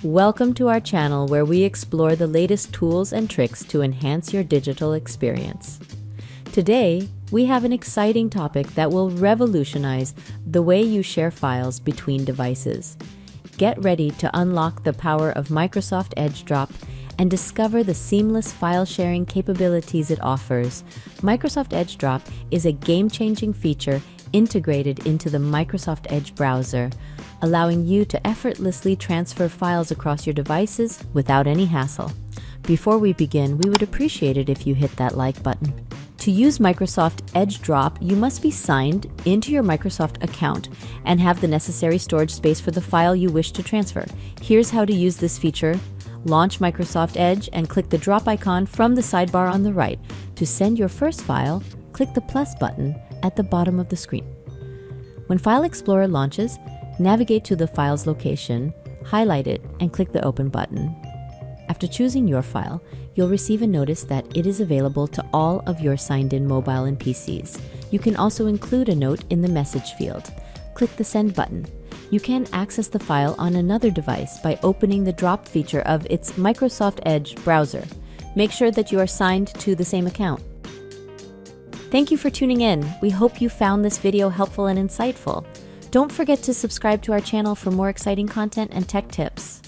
Welcome to our channel where we explore the latest tools and tricks to enhance your digital experience. Today, we have an exciting topic that will revolutionize the way you share files between devices. Get ready to unlock the power of Microsoft Edge Drop and discover the seamless file sharing capabilities it offers. Microsoft Edge Drop is a game-changing feature integrated into the Microsoft Edge browser, allowing you to effortlessly transfer files across your devices without any hassle. Before we begin, we would appreciate it if you hit that like button. To use Microsoft Edge Drop, you must be signed into your Microsoft account and have the necessary storage space for the file you wish to transfer. Here's how to use this feature. Launch Microsoft Edge and click the drop icon from the sidebar on the right. To send your first file, click the plus button at the bottom of the screen. When File Explorer launches, navigate to the file's location, highlight it, and click the Open button. After choosing your file, you'll receive a notice that it is available to all of your signed-in mobile and PCs. You can also include a note in the message field. Click the Send button. You can access the file on another device by opening the drop feature of its Microsoft Edge browser. Make sure that you are signed to the same account. Thank you for tuning in. We hope you found this video helpful and insightful. Don't forget to subscribe to our channel for more exciting content and tech tips.